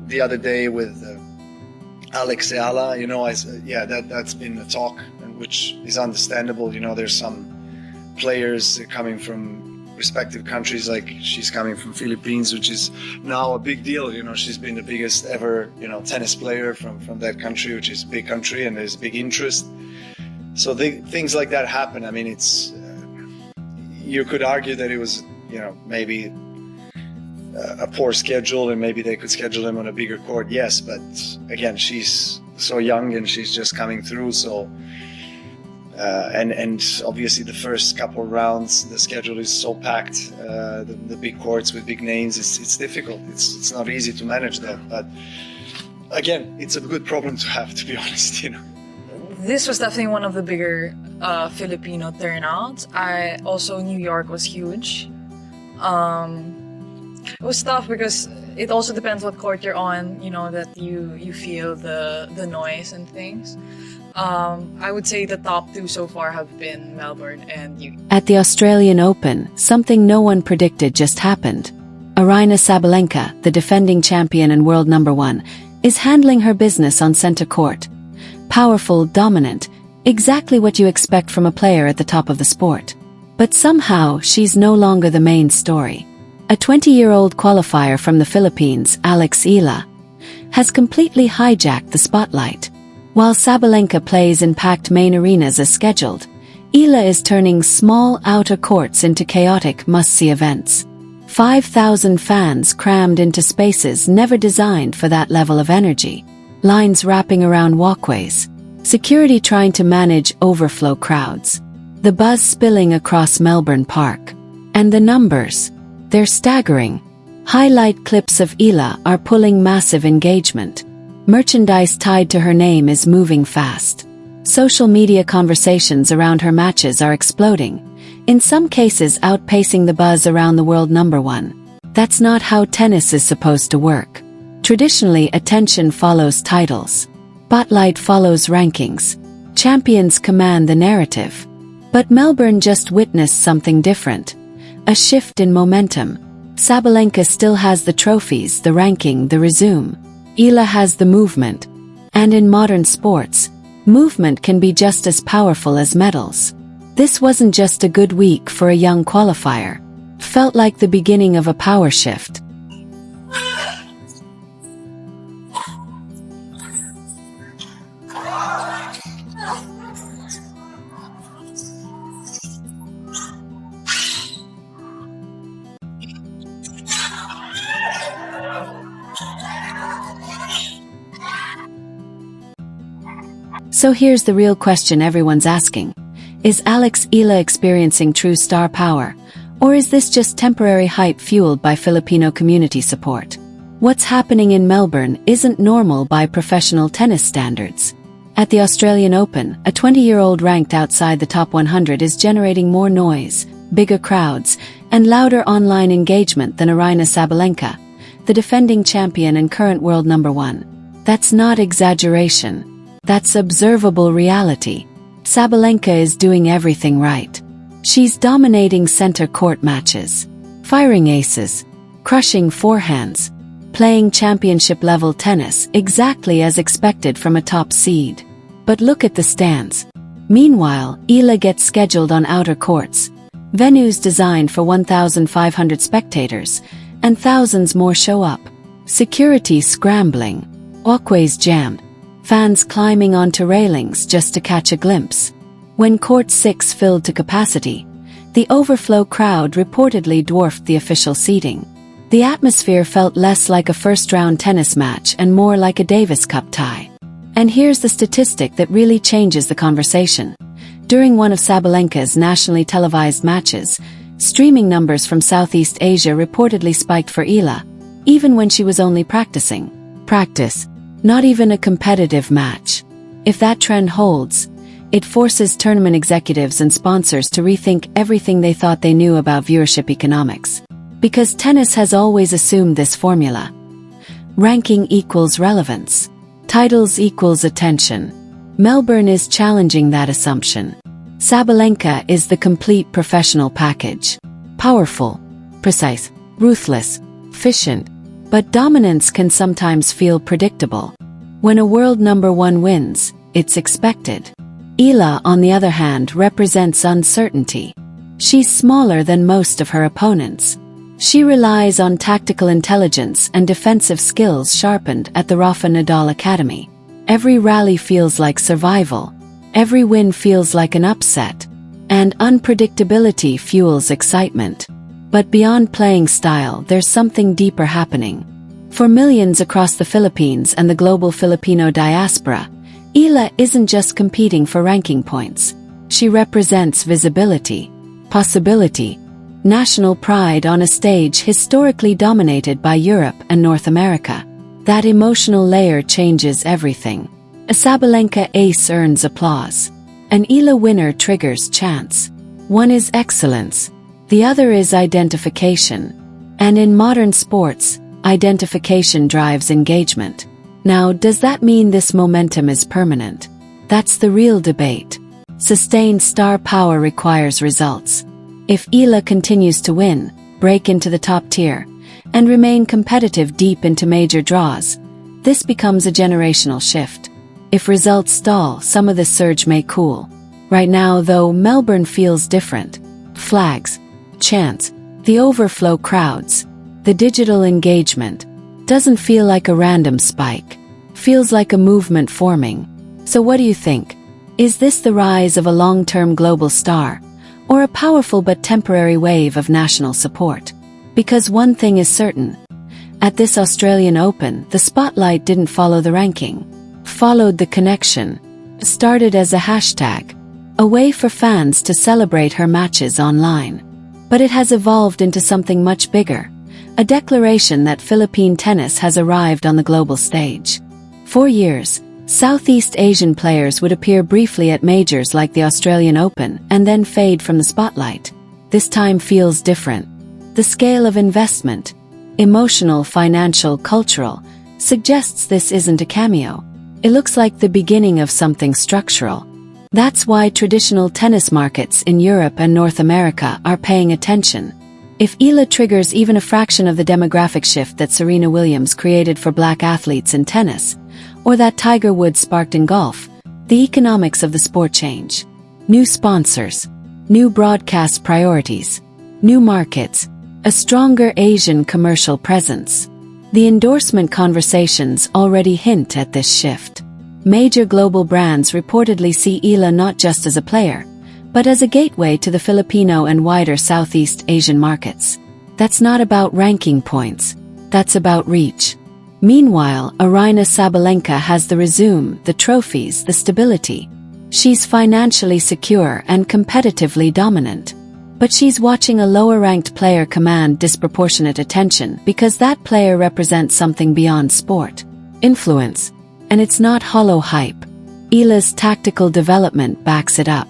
the other day with Alex Eala, that's been a talk, which is understandable. There's some players coming from respective countries, like she's coming from Philippines, which is now a big deal. She's been the biggest ever, tennis player from that country, which is a big country, and there's big interest. So things like that happen. I mean, it's you could argue that it was, maybe a poor schedule, and maybe they could schedule them on a bigger court. Yes, but again, she's so young and she's just coming through. So. And obviously the first couple of rounds, the schedule is so packed, the big courts with big names, it's difficult. It's not easy to manage that. But again, it's a good problem to have, to be honest. This was definitely one of the bigger Filipino turnouts. New York was huge. It was tough because it also depends what court you're on. That you feel the noise and things. I would say the top two so far have been Melbourne and UK. At the Australian Open, something no one predicted just happened. Aryna Sabalenka, the defending champion and world #1, is handling her business on center court. Powerful, dominant, exactly what you expect from a player at the top of the sport. But somehow, she's no longer the main story. A 20-year-old qualifier from the Philippines, Alex Eala, has completely hijacked the spotlight. While Sabalenka plays in packed main arenas as scheduled, Eala is turning small outer courts into chaotic must-see events. 5,000 fans crammed into spaces never designed for that level of energy. Lines wrapping around walkways. Security trying to manage overflow crowds. The buzz spilling across Melbourne Park. And the numbers. They're staggering. Highlight clips of Eala are pulling massive engagement. Merchandise tied to her name is moving fast. Social media conversations around her matches are exploding, in some cases outpacing the buzz around the world #1. That's not how tennis is supposed to work. Traditionally, attention follows titles. Spotlight follows rankings. Champions command the narrative. But Melbourne just witnessed something different. A shift in momentum. Sabalenka still has the trophies, the ranking, the resume. Eala has the movement. And in modern sports, movement can be just as powerful as medals. This wasn't just a good week for a young qualifier. Felt like the beginning of a power shift. So here's the real question everyone's asking. Is Alex Eala experiencing true star power? Or is this just temporary hype fueled by Filipino community support? What's happening in Melbourne isn't normal by professional tennis standards. At the Australian Open, a 20-year-old ranked outside the top 100 is generating more noise, bigger crowds, and louder online engagement than Aryna Sabalenka, the defending champion and current world #1. That's not exaggeration. That's observable reality. Sabalenka is doing everything right. She's dominating center court matches, firing aces, crushing forehands, playing championship-level tennis exactly as expected from a top seed. But look at the stands. Meanwhile, Eala gets scheduled on outer courts, venues designed for 1,500 spectators, and thousands more show up. Security scrambling, walkways jammed, fans climbing onto railings just to catch a glimpse. When Court 6 filled to capacity, the overflow crowd reportedly dwarfed the official seating. The atmosphere felt less like a first-round tennis match and more like a Davis Cup tie. And here's the statistic that really changes the conversation. During one of Sabalenka's nationally televised matches, streaming numbers from Southeast Asia reportedly spiked for Eala, even when she was only practicing. Practice, not even a competitive match. If that trend holds, it forces tournament executives and sponsors to rethink everything they thought they knew about viewership economics. Because tennis has always assumed this formula. Ranking equals relevance. Titles equals attention. Melbourne is challenging that assumption. Sabalenka is the complete professional package. Powerful, precise, ruthless, efficient, But dominance can sometimes feel predictable. When a world number one wins, it's expected. Eala, on the other hand, represents uncertainty. She's smaller than most of her opponents. She relies on tactical intelligence and defensive skills sharpened at the Rafa Nadal Academy. Every rally feels like survival. Every win feels like an upset. And unpredictability fuels excitement. But beyond playing style, there's something deeper happening. For millions across the Philippines and the global Filipino diaspora, Eala isn't just competing for ranking points. She represents visibility, possibility, national pride on a stage historically dominated by Europe and North America. That emotional layer changes everything. A Sabalenka ace earns applause. An Eala winner triggers chants. One is excellence. The other is identification. And in modern sports, identification drives engagement. Now, does that mean this momentum is permanent? That's the real debate. Sustained star power requires results. If Eala continues to win, break into the top tier, and remain competitive deep into major draws, this becomes a generational shift. If results stall, some of the surge may cool. Right now, though, Melbourne feels different. Flags, chants, the overflow crowds, the digital engagement doesn't feel like a random spike. Feels like a movement forming. So what do you think? Is this the rise of a long-term global star, or a powerful but temporary wave of national support? Because one thing is certain. At this Australian Open, the spotlight didn't follow the ranking. Followed the connection. Started as a hashtag. A way for fans to celebrate her matches online. But it has evolved into something much bigger. A declaration that Philippine tennis has arrived on the global stage. For years, Southeast Asian players would appear briefly at majors like the Australian Open and then fade from the spotlight. This time feels different. The scale of investment, emotional, financial, cultural, suggests this isn't a cameo. It looks like the beginning of something structural. That's why traditional tennis markets in Europe and North America are paying attention. If Eala triggers even a fraction of the demographic shift that Serena Williams created for black athletes in tennis, or that Tiger Woods sparked in golf, the economics of the sport change. New sponsors, new broadcast priorities, new markets, a stronger Asian commercial presence. The endorsement conversations already hint at this shift. Major global brands reportedly see Eala not just as a player, but as a gateway to the Filipino and wider Southeast Asian markets. That's not about ranking points. That's about reach. Meanwhile, Aryna Sabalenka has the resume, the trophies, the stability. She's financially secure and competitively dominant. But she's watching a lower-ranked player command disproportionate attention because that player represents something beyond sport. Influence. And it's not hollow hype. Eala's tactical development backs it up.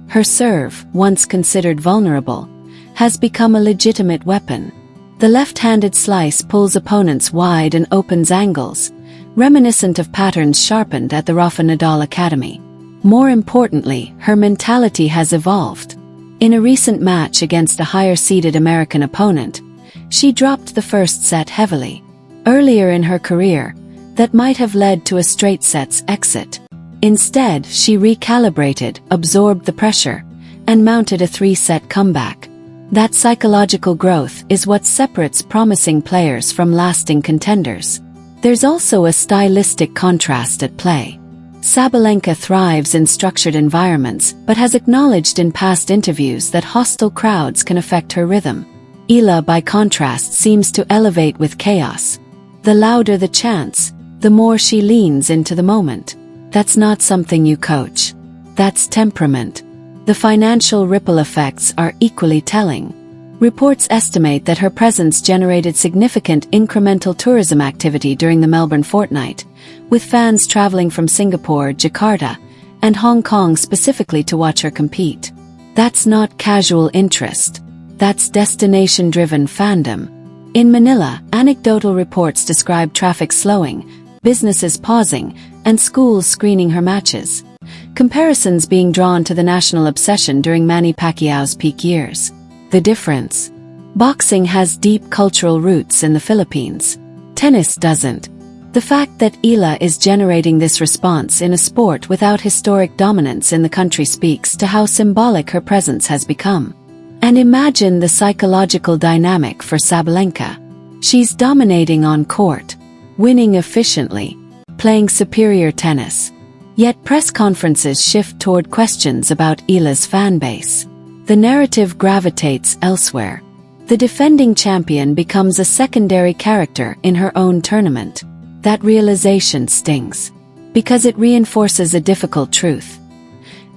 Her serve, once considered vulnerable, has become a legitimate weapon. The left-handed slice pulls opponents wide and opens angles, reminiscent of patterns sharpened at the Rafa Nadal Academy. More importantly, her mentality has evolved. In a recent match against a higher-seeded American opponent, she dropped the first set heavily. Earlier in her career, that might have led to a straight sets exit. Instead, she recalibrated, absorbed the pressure, and mounted a 3-set comeback. That psychological growth is what separates promising players from lasting contenders. There's also a stylistic contrast at play. Sabalenka thrives in structured environments but has acknowledged in past interviews that hostile crowds can affect her rhythm. Eala, by contrast, seems to elevate with chaos. The louder the chants, the more she leans into the moment. That's not something you coach. That's temperament. The financial ripple effects are equally telling. Reports estimate that her presence generated significant incremental tourism activity during the Melbourne fortnight, with fans traveling from Singapore, Jakarta, and Hong Kong specifically to watch her compete. That's not casual interest. That's destination-driven fandom. In Manila, anecdotal reports describe traffic slowing, businesses pausing, and schools screening her matches. Comparisons being drawn to the national obsession during Manny Pacquiao's peak years. The difference. Boxing has deep cultural roots in the Philippines. tennis doesn't. The fact that Eala is generating this response in a sport without historic dominance in the country speaks to how symbolic her presence has become. And imagine the psychological dynamic for Sabalenka. She's dominating on court, winning efficiently, playing superior tennis. Yet press conferences shift toward questions about Eala's fan base. The narrative gravitates elsewhere. The defending champion becomes a secondary character in her own tournament. That realization stings, because it reinforces a difficult truth.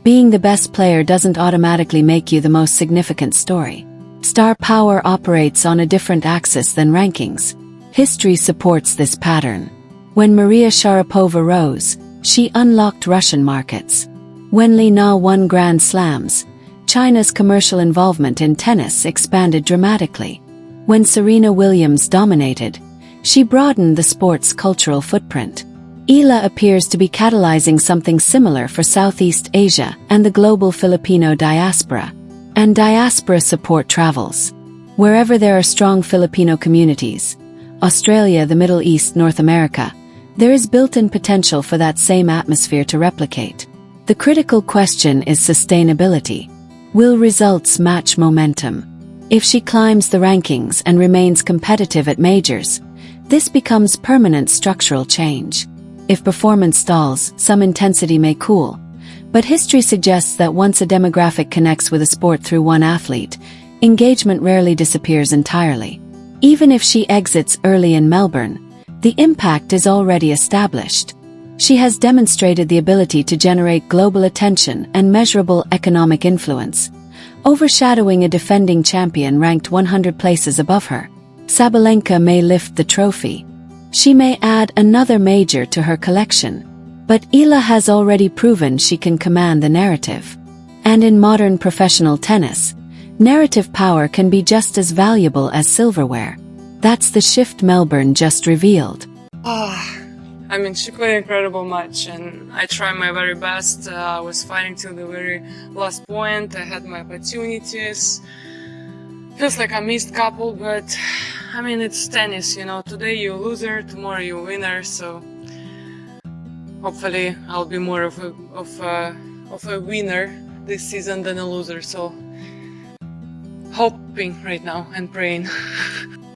Being the best player doesn't automatically make you the most significant story. Star power operates on a different axis than rankings. History supports this pattern. When Maria Sharapova rose, she unlocked Russian markets. When Li Na won Grand Slams, China's commercial involvement in tennis expanded dramatically. When Serena Williams dominated, she broadened the sport's cultural footprint. Eala appears to be catalyzing something similar for Southeast Asia and the global Filipino diaspora. And diaspora support travels. Wherever there are strong Filipino communities, Australia, the Middle East, North America, there is built-in potential for that same atmosphere to replicate. The critical question is sustainability. Will results match momentum? If she climbs the rankings and remains competitive at majors, this becomes permanent structural change. If performance stalls, some intensity may cool. But history suggests that once a demographic connects with a sport through one athlete, engagement rarely disappears entirely. Even if she exits early in Melbourne, the impact is already established. She has demonstrated the ability to generate global attention and measurable economic influence, overshadowing a defending champion ranked 100 places above her. Sabalenka may lift the trophy. She may add another major to her collection. But Eala has already proven she can command the narrative. And in modern professional tennis, narrative power can be just as valuable as silverware. That's the shift Melbourne just revealed. I mean, she played an incredible match, and I tried my very best. I was fighting till the very last point. I had my opportunities. Feels like I missed couple, but I mean, it's tennis, you know. Today you're a loser, tomorrow you're a winner, so hopefully I'll be more of a winner this season than a loser. So hoping right now and praying.